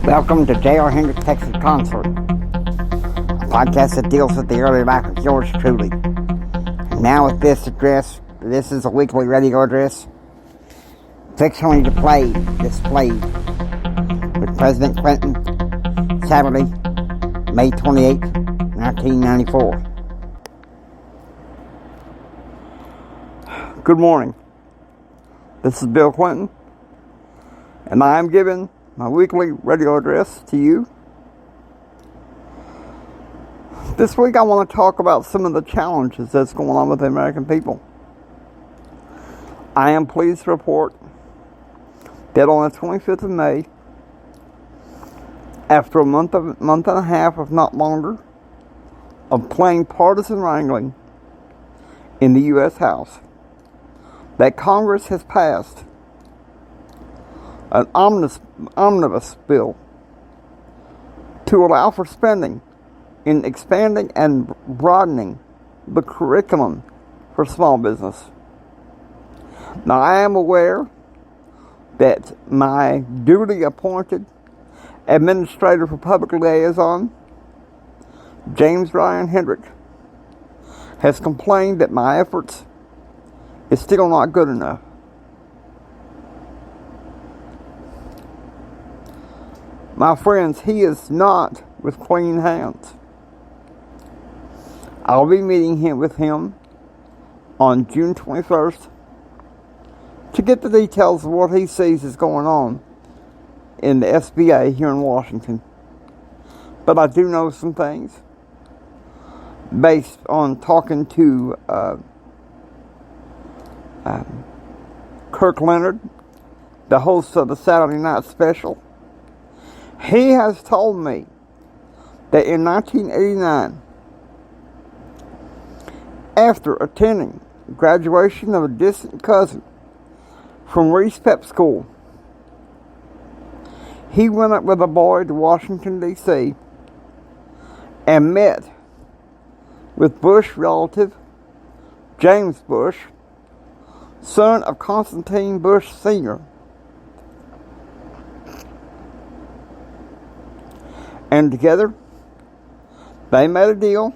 Welcome to J.R. Hendricks Texas Concert, a podcast that deals with the early life of yours truly. Now with this address, this is a weekly radio address, fictionally displayed with President Clinton, Saturday, May 28, 1994. Good morning. This is Bill Clinton, and I am giving my weekly radio address to you. This week I want to talk about some of the challenges that's going on with the American people. I am pleased to report that on the 25th of May, after a month and a half, if not longer, of plain partisan wrangling in the U.S. House, that Congress has passed an omnibus bill to allow for spending in expanding and broadening the curriculum for small business. Now, I am aware that my duly appointed Administrator for Public Liaison, James Ryan Hendrick, has complained that my efforts is still not good enough. My friends, he is not with clean hands. I'll be meeting with him on June 21st to get the details of what he sees is going on in the SBA here in Washington. But I do know some things based on talking to Kirk Leonard, the host of the Saturday Night Special. He has told me that in 1989, after attending graduation of a distant cousin from Reese Pep School, he went up with a boy to Washington, D.C. and met with Bush relative James Bush, son of Constantine Bush Sr., and together, they made a deal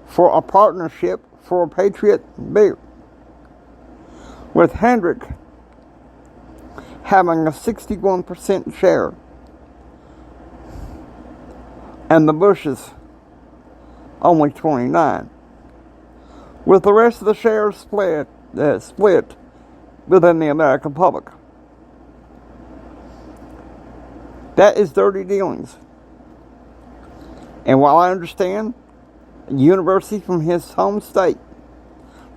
for a partnership for a Patriot beer, with Hendrick having a 61% share, and the Bushes only 29%, with the rest of the shares split within the American public. That is dirty dealings. And while I understand a university from his home state,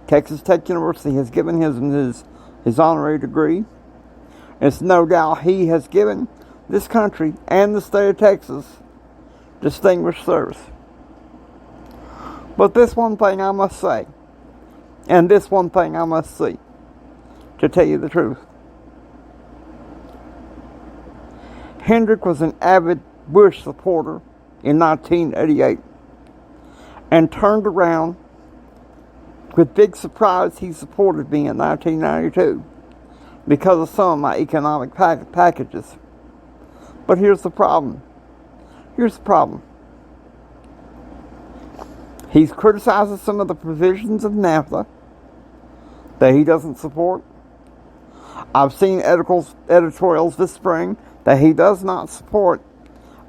Texas Tech University, has given his honorary degree, it's no doubt he has given this country and the state of Texas distinguished service. But this one thing I must say, and this one thing I must see, to tell you the truth. Hendrick was an avid Bush supporter in 1988 and turned around with big surprise. He supported me in 1992 because of some of my economic packages. But here's the problem. He's criticizing some of the provisions of NAFTA that he doesn't support. I've seen editorials this spring that he does not support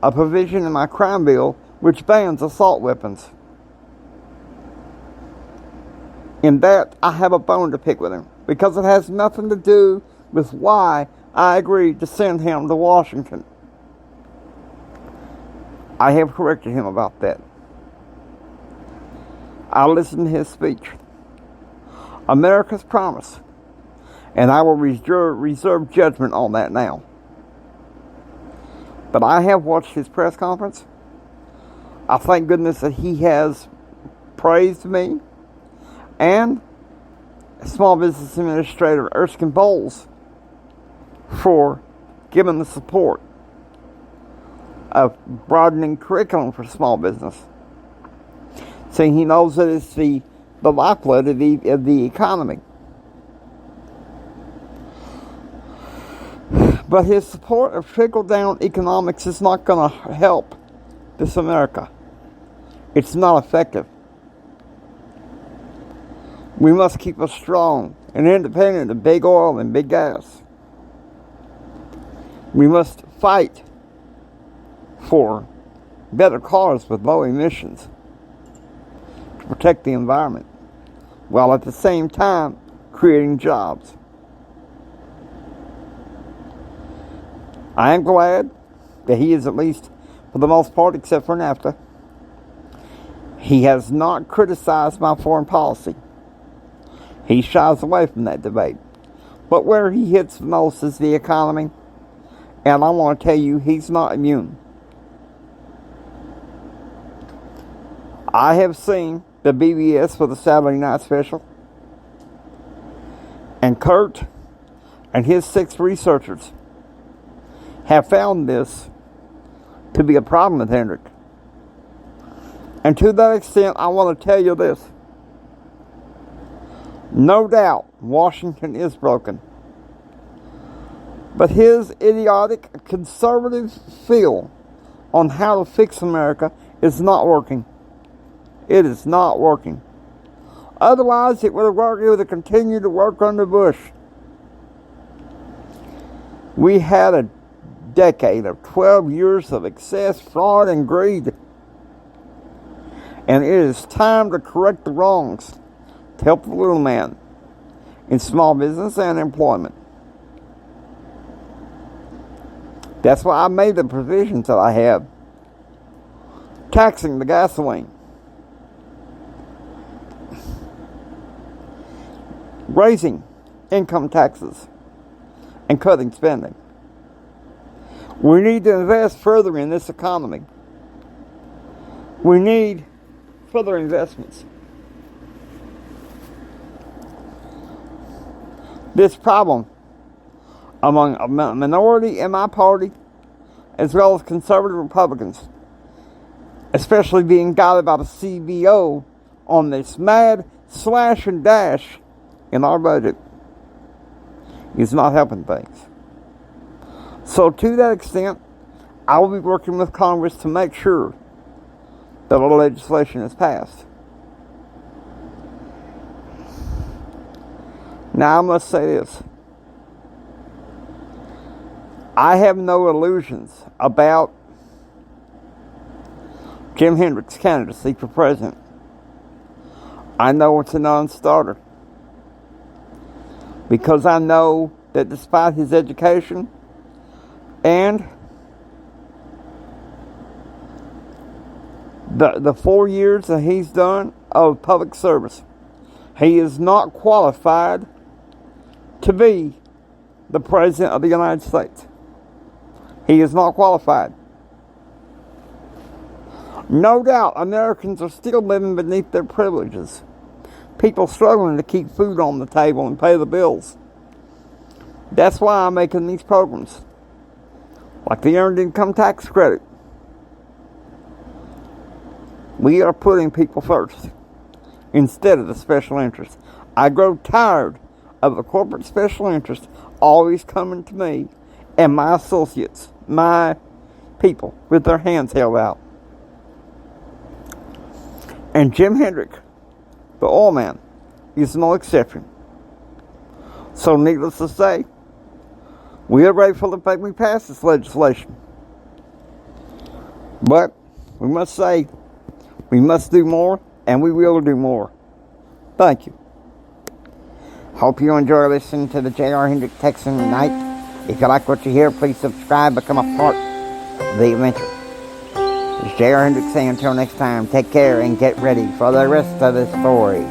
a provision in my crime bill which bans assault weapons. In that, I have a bone to pick with him, because it has nothing to do with why I agreed to send him to Washington. I have corrected him about that. I listened to his speech. America's promise. And I will reserve judgment on that now. But I have watched his press conference. I thank goodness that he has praised me and Small Business Administrator Erskine Bowles for giving the support of broadening curriculum for small business. Saying he knows that it's the lifeblood of the economy. But his support of trickle-down economics is not going to help this America. It's not effective. We must keep us strong and independent of big oil and big gas. We must fight for better cars with low emissions to protect the environment, while at the same time creating jobs. I am glad that he is, at least for the most part, except for NAFTA, he has not criticized my foreign policy. He shies away from that debate. But where he hits the most is the economy. And I want to tell you, he's not immune. I have seen the BBS for the Saturday Night Special. And Kurt and his 6 researchers have found this to be a problem with Hendrick. And to that extent, I want to tell you this. No doubt, Washington is broken. But his idiotic conservative feel on how to fix America is not working. It is not working. Otherwise, it would have continued to work under Bush. We had a decade of 12 years of excess, fraud, and greed. And it is time to correct the wrongs to help the little man in small business and employment. That's why I made the provisions that I have. Taxing the gasoline. Raising income taxes and cutting spending. We need to invest further in this economy. We need further investments. This problem among a minority in my party, as well as conservative Republicans, especially being guided by the CBO on this mad slash and dash in our budget, is not helping things. So to that extent, I will be working with Congress to make sure that our legislation is passed. Now I must say this. I have no illusions about Jim Hendrick's candidacy for president. I know it's a non-starter. Because I know that despite his education and the 4 years that he's done of public service, he is not qualified to be the President of the United States. He is not qualified. No doubt Americans are still living beneath their privileges. People struggling to keep food on the table and pay the bills. That's why I'm making these programs, like the Earned Income Tax Credit. We are putting people first instead of the special interest. I grow tired of the corporate special interest always coming to me and my associates, my people, with their hands held out. And Jim Hendrick, the oil man, is no exception. So needless to say, we are grateful the fact we passed this legislation. But we must say, we must do more, and we will do more. Thank you. Hope you enjoy listening to the J.R. Hendrick Texan tonight. If you like what you hear, please subscribe, become a part of the adventure. It's J.R. Hendrick saying until next time, take care and get ready for the rest of the story.